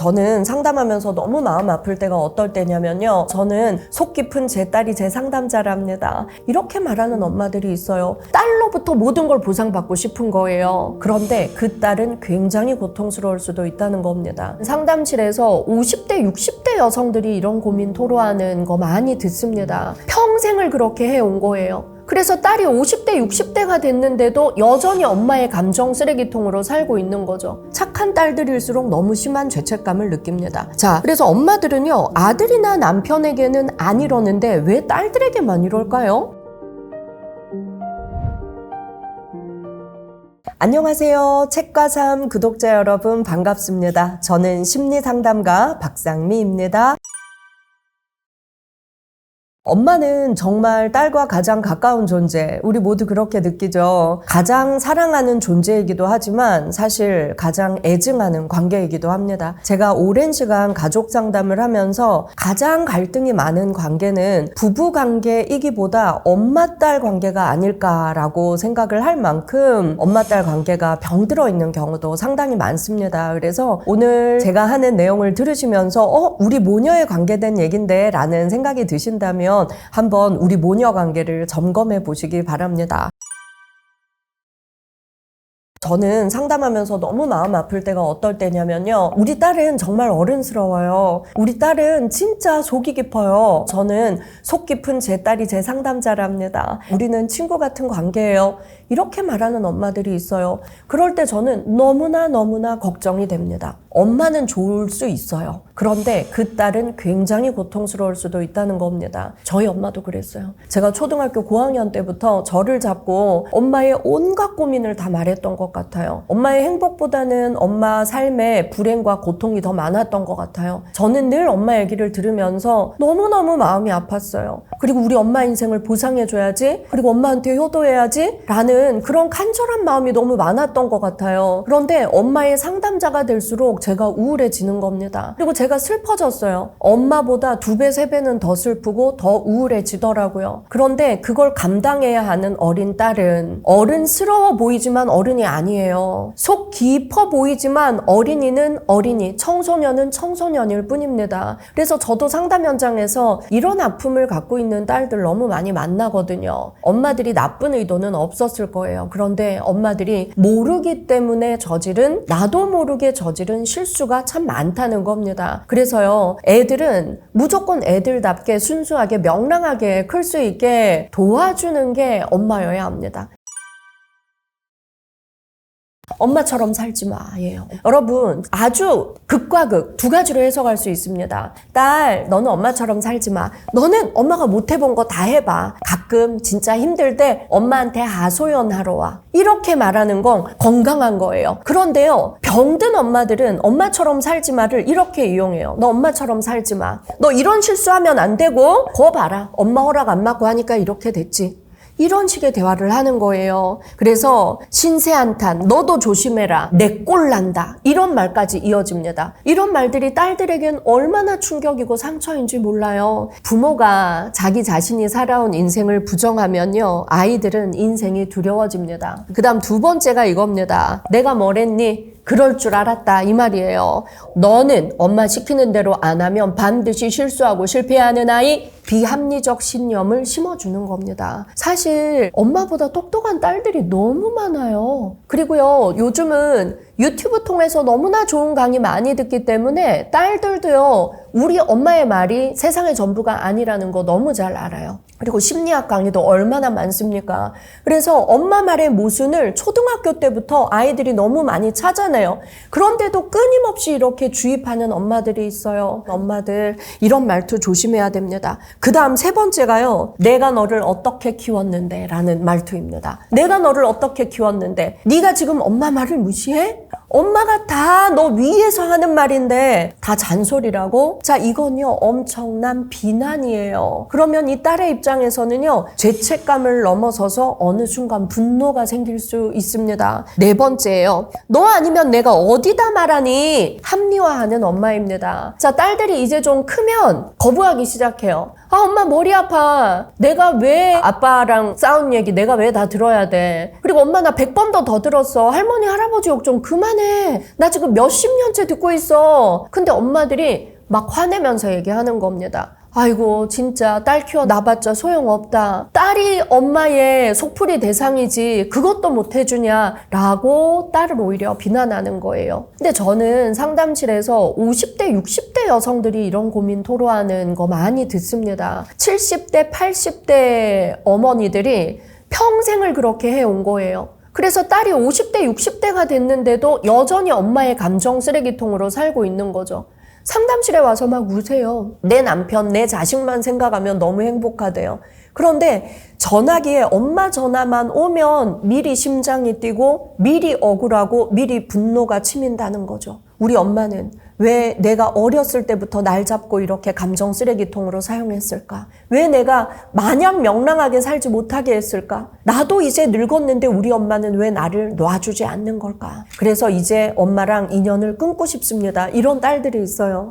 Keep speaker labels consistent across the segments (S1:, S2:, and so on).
S1: 저는 상담하면서 너무 마음 아플 때가 어떨 때냐면요. 저는 속 깊은 제 딸이 제 상담자랍니다. 이렇게 말하는 엄마들이 있어요. 딸로부터 모든 걸 보상받고 싶은 거예요. 그런데 그 딸은 굉장히 고통스러울 수도 있다는 겁니다. 상담실에서 50대, 60대 여성들이 이런 고민 토로하는 거 많이 듣습니다. 평생을 그렇게 해온 거예요. 그래서 딸이 50대, 60대가 됐는데도 여전히 엄마의 감정 쓰레기통으로 살고 있는 거죠. 착한 딸들일수록 너무 심한 죄책감을 느낍니다. 자, 그래서 엄마들은요, 아들이나 남편에게는 안 이러는데 왜 딸들에게만 이럴까요? 안녕하세요. 책과 삶 구독자 여러분 반갑습니다. 저는 심리상담가 박상미입니다. 엄마는 정말 딸과 가장 가까운 존재, 우리 모두 그렇게 느끼죠. 가장 사랑하는 존재이기도 하지만 사실 가장 애증하는 관계이기도 합니다. 제가 오랜 시간 가족 상담을 하면서 가장 갈등이 많은 관계는 부부 관계이기보다 엄마-딸 관계가 아닐까라고 생각을 할 만큼 엄마-딸 관계가 병들어 있는 경우도 상당히 많습니다. 그래서 오늘 제가 하는 내용을 들으시면서 우리 모녀에 관계된 얘긴데 라는 생각이 드신다면 한번 우리 모녀 관계를 점검해 보시기 바랍니다. 저는 상담하면서 너무 마음 아플 때가 어떨 때냐면요. 우리 딸은 정말 어른스러워요. 우리 딸은 진짜 속이 깊어요. 저는 속 깊은 제 딸이 제 상담자랍니다. 우리는 친구 같은 관계예요. 이렇게 말하는 엄마들이 있어요. 그럴 때 저는 너무나 걱정이 됩니다. 엄마는 좋을 수 있어요. 그런데 그 딸은 굉장히 고통스러울 수도 있다는 겁니다. 저희 엄마도 그랬어요. 제가 초등학교 고학년 때부터 저를 잡고 엄마의 온갖 고민을 다 말했던 것 같아요. 엄마의 행복보다는 엄마 삶의 불행과 고통이 더 많았던 것 같아요. 저는 늘 엄마 얘기를 들으면서 너무너무 마음이 아팠어요. 그리고 우리 엄마 인생을 보상해줘야지, 그리고 엄마한테 효도해야지 라는 그런 간절한 마음이 너무 많았던 것 같아요. 그런데 엄마의 상담자가 될수록 제가 우울해지는 겁니다. 그리고 제가 슬퍼졌어요. 엄마보다 2배, 3배는 더 슬프고 더 우울해지더라고요. 그런데 그걸 감당해야 하는 어린 딸은 어른스러워 보이지만 어른이 아니에요. 속 깊어 보이지만 어린이는 어린이, 청소년은 청소년일 뿐입니다. 그래서 저도 상담 현장에서 이런 아픔을 갖고 있는 딸들 너무 많이 만나거든요. 엄마들이 나쁜 의도는 없었을 거예요. 그런데 엄마들이 모르기 때문에 저지른, 나도 모르게 저지른 실수가 참 많다는 겁니다. 그래서요, 애들은 무조건 애들답게 순수하게 명랑하게 클 수 있게 도와주는 게 엄마여야 합니다. 엄마처럼 살지 마, 예요. 여러분, 아주 극과 극 두 가지로 해석할 수 있습니다. 딸, 너는 엄마처럼 살지 마. 너는 엄마가 못 해본 거 다 해봐. 가끔 진짜 힘들 때 엄마한테 하소연하러 와. 이렇게 말하는 건 건강한 거예요. 그런데요, 병든 엄마들은 엄마처럼 살지 마를 이렇게 이용해요. 너 엄마처럼 살지 마. 너 이런 실수하면 안 되고, 거 봐라. 엄마 허락 안 받고 하니까 이렇게 됐지. 이런 식의 대화를 하는 거예요. 그래서 신세한탄, 너도 조심해라, 내 꼴 난다, 이런 말까지 이어집니다. 이런 말들이 딸들에겐 얼마나 충격이고 상처인지 몰라요. 부모가 자기 자신이 살아온 인생을 부정하면요, 아이들은 인생이 두려워집니다. 그 다음 2번째가 이겁니다. 내가 뭐랬니? 그럴 줄 알았다, 이 말이에요. 너는 엄마 시키는 대로 안 하면 반드시 실수하고 실패하는 아이, 비합리적 신념을 심어주는 겁니다. 사실 엄마보다 똑똑한 딸들이 너무 많아요. 그리고요, 요즘은 유튜브 통해서 너무나 좋은 강의 많이 듣기 때문에 딸들도요, 우리 엄마의 말이 세상의 전부가 아니라는 거 너무 잘 알아요. 그리고 심리학 강의도 얼마나 많습니까? 그래서 엄마 말의 모순을 초등학교 때부터 아이들이 너무 많이 찾아내요. 그런데도 끊임없이 이렇게 주입하는 엄마들이 있어요. 엄마들, 이런 말투 조심해야 됩니다. 그 다음 3번째가요, 내가 너를 어떻게 키웠는데 라는 말투입니다. 내가 너를 어떻게 키웠는데, 네가 지금 엄마 말을 무시해? 엄마가 다 너 위에서 하는 말인데 다 잔소리라고? 자, 이건요, 엄청난 비난이에요. 그러면 이 딸의 입장에서는요, 죄책감을 넘어서서 어느 순간 분노가 생길 수 있습니다. 4번째예요. 너 아니면 내가 어디다 말하니? 합리화하는 엄마입니다. 자, 딸들이 이제 좀 크면 거부하기 시작해요. 아, 엄마 머리 아파. 내가 왜 아빠랑 싸운 얘기 내가 왜 다 들어야 돼? 그리고 엄마 나 100번도 더 들었어. 할머니 할아버지 욕 좀 그만해. 그만해. 나 지금 몇십 년째 듣고 있어. 근데 엄마들이 막 화내면서 얘기하는 겁니다. 아이고 진짜 딸 키워 놔봤자 소용없다. 딸이 엄마의 속풀이 대상이지 그것도 못 해주냐 라고 딸을 오히려 비난하는 거예요. 근데 저는 상담실에서 50대 60대 여성들이 이런 고민 토로하는 거 많이 듣습니다. 70대 80대 어머니들이 평생을 그렇게 해온 거예요. 그래서 딸이 50대 60대가 됐는데도 여전히 엄마의 감정 쓰레기통으로 살고 있는 거죠. 상담실에 와서 막 우세요. 내 남편, 내 자식만 생각하면 너무 행복하대요. 그런데 전화기에 엄마 전화만 오면 미리 심장이 뛰고 미리 억울하고 미리 분노가 치민다는 거죠. 우리 엄마는 왜 내가 어렸을 때부터 날 잡고 이렇게 감정 쓰레기통으로 사용했을까? 왜 내가 마냥 명랑하게 살지 못하게 했을까? 나도 이제 늙었는데 우리 엄마는 왜 나를 놔주지 않는 걸까? 그래서 이제 엄마랑 인연을 끊고 싶습니다. 이런 딸들이 있어요.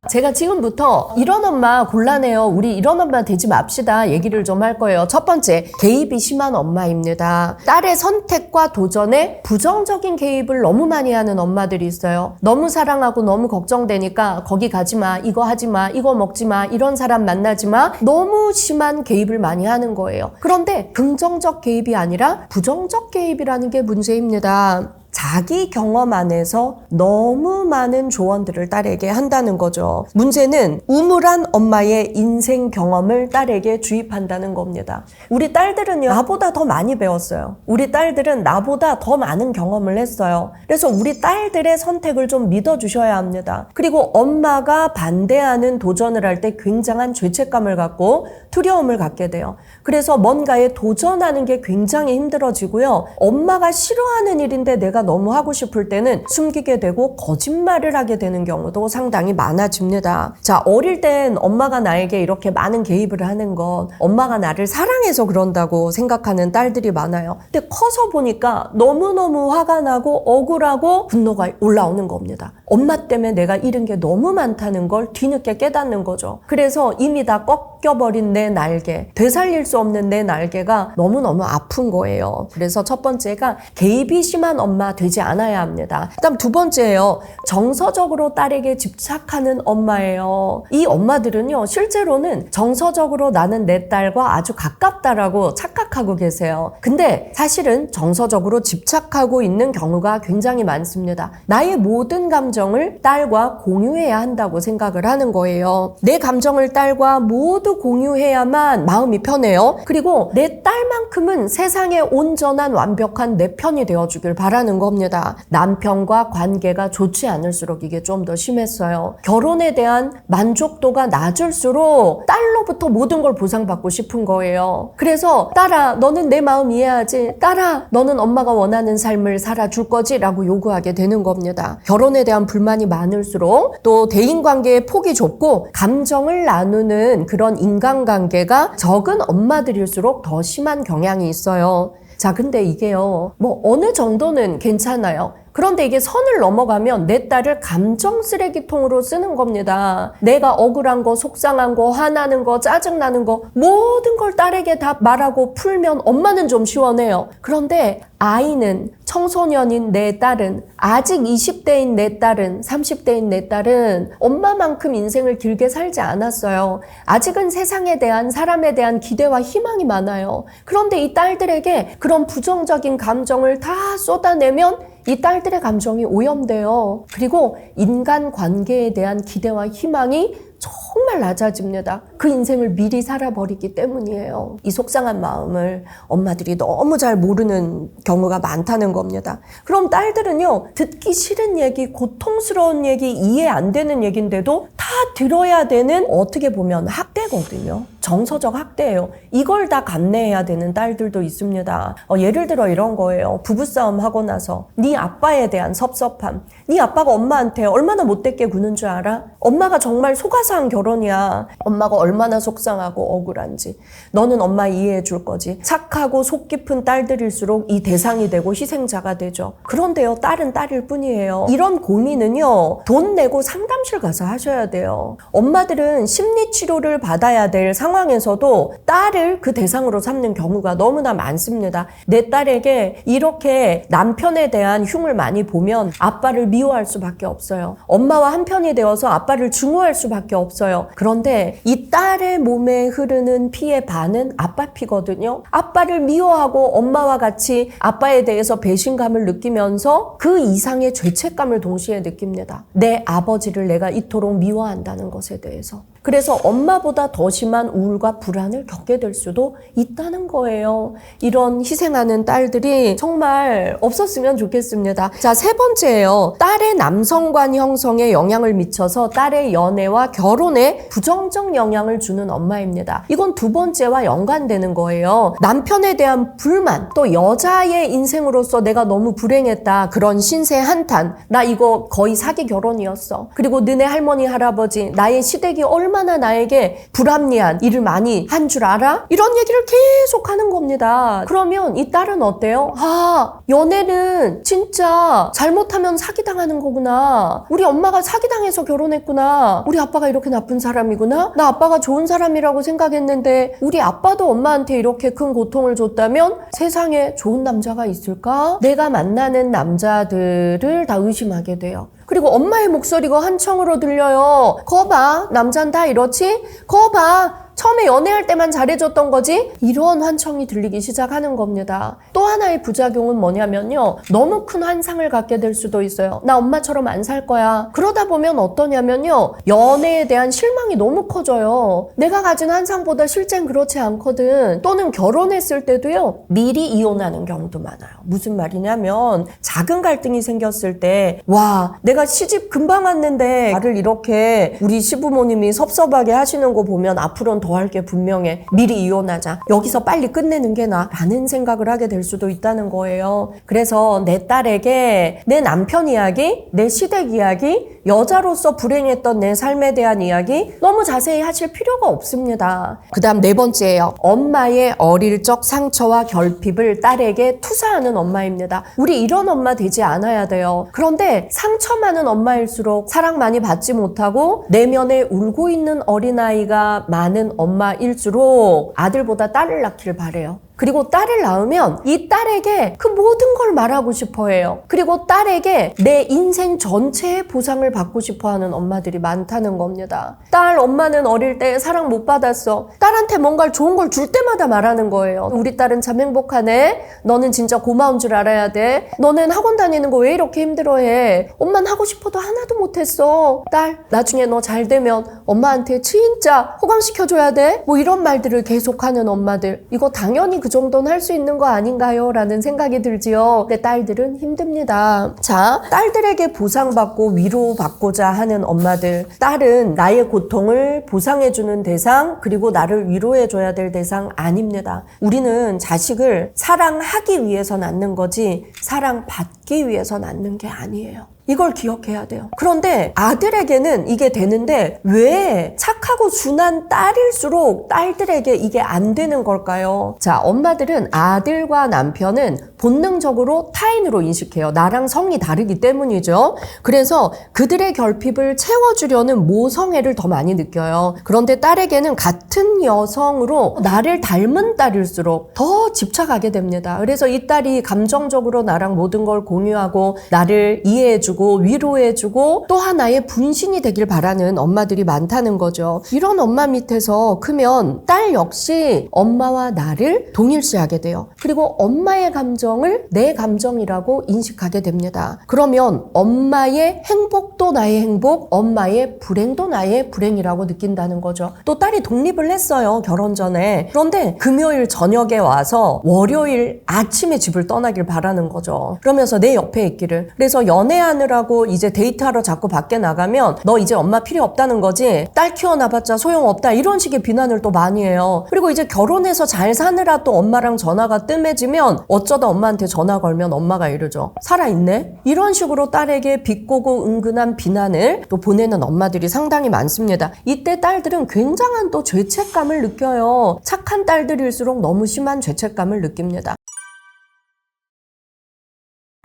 S1: 제가 지금부터 이런 엄마 곤란해요. 우리 이런 엄마 되지 맙시다. 얘기를 좀 할 거예요. 첫 번째, 개입이 심한 엄마입니다. 딸의 선택과 도전에 부정적인 개입을 너무 많이 하는 엄마들이 있어요. 너무 사랑하고 너무 걱정되니까 거기 가지 마, 이거 하지 마, 이거 먹지 마, 이런 사람 만나지 마. 너무 심한 개입을 많이 하는 거예요. 그런데 긍정적 개입이 아니라 부정적 개입이라는 게 문제입니다. 자기 경험 안에서 너무 많은 조언들을 딸에게 한다는 거죠. 문제는 우물한 엄마의 인생 경험을 딸에게 주입한다는 겁니다. 우리 딸들은요, 나보다 더 많이 배웠어요. 우리 딸들은 나보다 더 많은 경험을 했어요. 그래서 우리 딸들의 선택을 좀 믿어주셔야 합니다. 그리고 엄마가 반대하는 도전을 할 때 굉장한 죄책감을 갖고 두려움을 갖게 돼요. 그래서 뭔가에 도전하는 게 굉장히 힘들어지고요. 엄마가 싫어하는 일인데 내가 너무 하고 싶을 때는 숨기게 되고 거짓말을 하게 되는 경우도 상당히 많아집니다. 자, 어릴 땐 엄마가 나에게 이렇게 많은 개입을 하는 건 엄마가 나를 사랑해서 그런다고 생각하는 딸들이 많아요. 근데 커서 보니까 너무너무 화가 나고 억울하고 분노가 올라오는 겁니다. 엄마 때문에 내가 잃은 게 너무 많다는 걸 뒤늦게 깨닫는 거죠. 그래서 이미 다 꺾여버린 내 날개, 되살릴 수 없는 내 날개가 너무너무 아픈 거예요. 그래서 첫 번째가 개입이 심한 엄마 되지 않아야 합니다. 그다음 두 번째예요. 정서적으로 딸에게 집착하는 엄마예요. 이 엄마들은요, 실제로는 정서적으로 나는 내 딸과 아주 가깝다라고 착각하고 계세요. 근데 사실은 정서적으로 집착하고 있는 경우가 굉장히 많습니다. 나의 모든 감정을 딸과 공유해야 한다고 생각을 하는 거예요. 내 감정을 딸과 모두 공유해야만 마음이 편해요. 그리고 내 딸만큼은 세상에 온전한 완벽한 내 편이 되어주길 바라는 겁니다. 남편과 관계가 좋지 않을수록 이게 좀 더 심했어요. 결혼에 대한 만족도가 낮을수록 딸로부터 모든 걸 보상받고 싶은 거예요. 그래서 딸아, 너는 내 마음 이해하지? 딸아, 너는 엄마가 원하는 삶을 살아줄 거지? 라고 요구하게 되는 겁니다. 결혼에 대한 불만이 많을수록 또 대인관계의 폭이 좁고 감정을 나누는 그런 인간관계가 적은 엄마들일수록 더 심한 경향이 있어요. 자, 근데 이게요, 어느 정도는 괜찮아요. 그런데 이게 선을 넘어가면 내 딸을 감정 쓰레기통으로 쓰는 겁니다. 내가 억울한 거, 속상한 거, 화나는 거, 짜증나는 거 모든 걸 딸에게 다 말하고 풀면 엄마는 좀 시원해요. 그런데 아이는, 청소년인 내 딸은, 아직 20대인 내 딸은, 30대인 내 딸은 엄마만큼 인생을 길게 살지 않았어요. 아직은 세상에 대한, 사람에 대한 기대와 희망이 많아요. 그런데 이 딸들에게 그런 부정적인 감정을 다 쏟아내면 이 딸들의 감정이 오염돼요. 그리고 인간관계에 대한 기대와 희망이 정말 낮아집니다. 그 인생을 미리 살아버리기 때문이에요. 이 속상한 마음을 엄마들이 너무 잘 모르는 경우가 많다는 겁니다. 그럼 딸들은요, 듣기 싫은 얘기, 고통스러운 얘기, 이해 안 되는 얘기인데도 다 들어야 되는, 어떻게 보면 학대거든요. 정서적 학대예요. 이걸 다 감내해야 되는 딸들도 있습니다. 예를 들어 이런 거예요. 부부싸움 하고 나서 네 아빠에 대한 섭섭함. 네 아빠가 엄마한테 얼마나 못되게 구는 줄 알아? 엄마가 정말 속아서 한 결혼이야. 엄마가 얼마나 속상하고 억울한지. 너는 엄마 이해해 줄 거지. 착하고 속 깊은 딸들일수록 이 대상이 되고 희생자가 되죠. 그런데요, 딸은 딸일 뿐이에요. 이런 고민은요, 돈 내고 상담실 가서 하셔야 돼요. 엄마들은 심리치료를 받아야 될 상황 상황에서도 딸을 그 대상으로 삼는 경우가 너무나 많습니다. 내 딸에게 이렇게 남편에 대한 흉을 많이 보면 아빠를 미워할 수밖에 없어요. 엄마와 한편이 되어서 아빠를 증오할 수밖에 없어요. 그런데 이 딸의 몸에 흐르는 피의 반은 아빠 피거든요. 아빠를 미워하고 엄마와 같이 아빠에 대해서 배신감을 느끼면서 그 이상의 죄책감을 동시에 느낍니다. 내 아버지를 내가 이토록 미워한다는 것에 대해서. 그래서 엄마보다 더 심한 우울과 불안을 겪게 될 수도 있다는 거예요. 이런 희생하는 딸들이 정말 없었으면 좋겠습니다. 자, 세 번째예요. 딸의 남성관 형성에 영향을 미쳐서 딸의 연애와 결혼에 부정적 영향을 주는 엄마입니다. 이건 두 번째와 연관되는 거예요. 남편에 대한 불만, 또 여자의 인생으로서 내가 너무 불행했다. 그런 신세 한탄. 나 이거 거의 사기 결혼이었어. 그리고 너네 할머니, 할아버지, 나의 시댁이 얼마나 나에게 불합리한 일을 많이 한 줄 알아? 이런 얘기를 계속 하는 겁니다. 그러면 이 딸은 어때요? 아, 연애는 진짜 잘못하면 사기당하는 거구나. 우리 엄마가 사기당해서 결혼했구나. 우리 아빠가 이렇게 나쁜 사람이구나. 나 아빠가 좋은 사람이라고 생각했는데 우리 아빠도 엄마한테 이렇게 큰 고통을 줬다면 세상에 좋은 남자가 있을까? 내가 만나는 남자들을 다 의심하게 돼요. 그리고 엄마의 목소리가 한청으로 들려요. 거 봐, 남잔 다 이렇지? 거 봐, 처음에 연애할 때만 잘해줬던 거지? 이런 환청이 들리기 시작하는 겁니다. 또 하나의 부작용은 뭐냐면요. 너무 큰 환상을 갖게 될 수도 있어요. 나 엄마처럼 안 살 거야. 그러다 보면 어떠냐면요. 연애에 대한 실망이 너무 커져요. 내가 가진 환상보다 실제는 그렇지 않거든. 또는 결혼했을 때도요. 미리 이혼하는 경우도 많아요. 무슨 말이냐면 작은 갈등이 생겼을 때 와, 내가 시집 금방 왔는데 나를 이렇게 우리 시부모님이 섭섭하게 하시는 거 보면 앞으로는 더 할 게 분명해. 미리 이혼하자. 여기서 빨리 끝내는 게 나아. 라는 생각을 하게 될 수도 있다는 거예요. 그래서 내 딸에게 내 남편 이야기, 내 시댁 이야기, 여자로서 불행했던 내 삶에 대한 이야기 너무 자세히 하실 필요가 없습니다. 그 다음 네 번째예요. 엄마의 어릴 적 상처와 결핍을 딸에게 투사하는 엄마입니다. 우리 이런 엄마 되지 않아야 돼요. 그런데 상처 많은 엄마일수록 사랑 많이 받지 못하고 내면에 울고 있는 어린아이가 많은 엄마일수록 아들보다 딸을 낳기를 바래요. 그리고 딸을 낳으면 이 딸에게 그 모든 걸 말하고 싶어 해요. 그리고 딸에게 내 인생 전체의 보상을 받고 싶어 하는 엄마들이 많다는 겁니다. 딸, 엄마는 어릴 때 사랑 못 받았어. 딸한테 뭔가 좋은 걸 줄 때마다 말하는 거예요. 우리 딸은 참 행복하네. 너는 진짜 고마운 줄 알아야 돼. 너는 학원 다니는 거 왜 이렇게 힘들어해? 엄마는 하고 싶어도 하나도 못했어. 딸, 나중에 너 잘 되면 엄마한테 진짜 호강시켜줘야 돼. 뭐 이런 말들을 계속하는 엄마들. 이거 당연히 그 정도는 할 수 있는 거 아닌가요? 라는 생각이 들지요. 근데 딸들은 힘듭니다. 자, 딸들에게 보상받고 위로받고자 하는 엄마들. 딸은 나의 고통을 보상해주는 대상, 그리고 나를 위로해줘야 될 대상 아닙니다. 우리는 자식을 사랑하기 위해서 낳는 거지 사랑받기 위해서 낳는 게 아니에요. 이걸 기억해야 돼요. 그런데 아들에게는 이게 되는데 왜 착하고 순한 딸일수록 딸들에게 이게 안 되는 걸까요? 자, 엄마들은 아들과 남편은 본능적으로 타인으로 인식해요. 나랑 성이 다르기 때문이죠. 그래서 그들의 결핍을 채워주려는 모성애를 더 많이 느껴요. 그런데 딸에게는 같은 여성으로 나를 닮은 딸일수록 더 집착하게 됩니다. 그래서 이 딸이 감정적으로 나랑 모든 걸 공유하고 나를 이해해주고 위로해주고 또 하나의 분신이 되길 바라는 엄마들이 많다는 거죠. 이런 엄마 밑에서 크면 딸 역시 엄마와 나를 동일시하게 돼요. 그리고 엄마의 감정을 내 감정이라고 인식하게 됩니다. 그러면 엄마의 행복도 나의 행복, 엄마의 불행도 나의 불행이라고 느낀다는 거죠. 또 딸이 독립을 했어요, 결혼 전에. 그런데 금요일 저녁에 와서 월요일 아침에 집을 떠나길 바라는 거죠. 그러면서 내 옆에 있기를. 그래서 연애하느라고 이제 데이트하러 자꾸 밖에 나가면 너 이제 엄마 필요 없다는 거지? 딸 키워놔봤자 소용없다. 이런 식의 비난을 또 많이 해요. 그리고 이제 결혼해서 잘 사느라 또 엄마랑 전화가 뜸해지면 어쩌다 엄마한테 전화 걸면 엄마가 이러죠. 살아있네? 이런 식으로 딸에게 비꼬고 은근한 비난을 또 보내는 엄마들이 상당히 많습니다. 이때 딸들은 굉장한 또 죄책감을 느껴요. 착한 딸들일수록 너무 심한 죄책감을 느낍니다.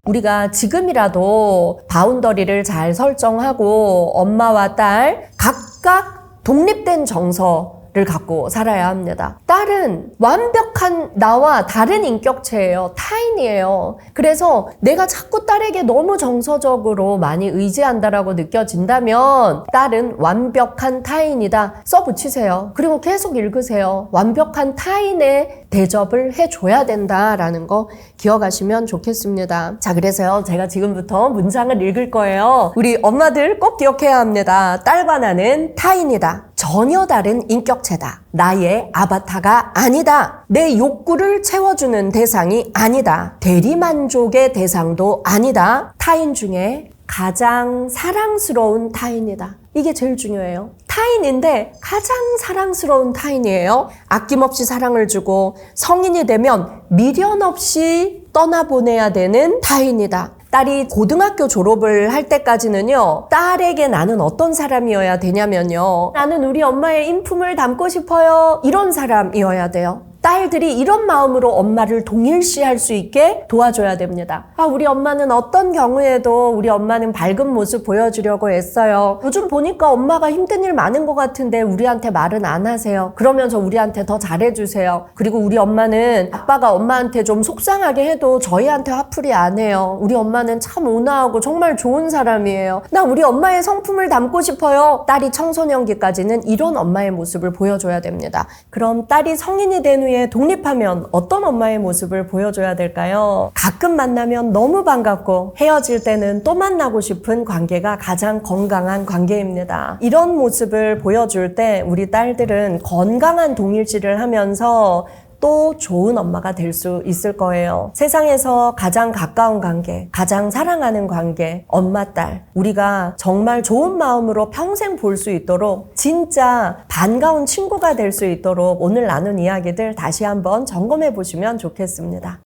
S1: 우리가 지금이라도 바운더리를 잘 설정하고 엄마와 딸 각각 독립된 정서 인격체를 갖고 살아야 합니다. 딸은 완벽한 나와 다른 인격체예요. 타인이에요. 그래서 내가 자꾸 딸에게 너무 정서적으로 많이 의지한다라고 느껴진다면 딸은 완벽한 타인이다. 써붙이세요. 그리고 계속 읽으세요. 완벽한 타인의 대접을 해줘야 된다라는 거 기억하시면 좋겠습니다. 자, 그래서요. 제가 지금부터 문장을 읽을 거예요. 우리 엄마들 꼭 기억해야 합니다. 딸과 나는 타인이다. 전혀 다른 인격체다. 나의 아바타가 아니다. 내 욕구를 채워주는 대상이 아니다. 대리만족의 대상도 아니다. 타인 중에 가장 사랑스러운 타인이다. 이게 제일 중요해요. 타인인데 가장 사랑스러운 타인이에요. 아낌없이 사랑을 주고 성인이 되면 미련 없이 떠나보내야 되는 타인이다. 딸이 고등학교 졸업을 할 때까지는요, 딸에게 나는 어떤 사람이어야 되냐면요, 나는 우리 엄마의 인품을 담고 싶어요. 이런 사람이어야 돼요. 딸들이 이런 마음으로 엄마를 동일시할 수 있게 도와줘야 됩니다. 우리 엄마는 어떤 경우에도 우리 엄마는 밝은 모습 보여주려고 애써요. 요즘 보니까 엄마가 힘든 일 많은 것 같은데 우리한테 말은 안 하세요. 그러면서 우리한테 더 잘해주세요. 그리고 우리 엄마는 아빠가 엄마한테 좀 속상하게 해도 저희한테 화풀이 안 해요. 우리 엄마는 참 온화하고 정말 좋은 사람이에요. 나 우리 엄마의 성품을 담고 싶어요. 딸이 청소년기까지는 이런 엄마의 모습을 보여줘야 됩니다. 그럼 딸이 성인이 된 후에 독립하면 어떤 엄마의 모습을 보여줘야 될까요? 가끔 만나면 너무 반갑고 헤어질 때는 또 만나고 싶은 관계가 가장 건강한 관계입니다. 이런 모습을 보여줄 때 우리 딸들은 건강한 동일시를 하면서 또 좋은 엄마가 될 수 있을 거예요. 세상에서 가장 가까운 관계, 가장 사랑하는 관계, 엄마, 딸. 우리가 정말 좋은 마음으로 평생 볼 수 있도록 진짜 반가운 친구가 될 수 있도록 오늘 나눈 이야기들 다시 한번 점검해 보시면 좋겠습니다.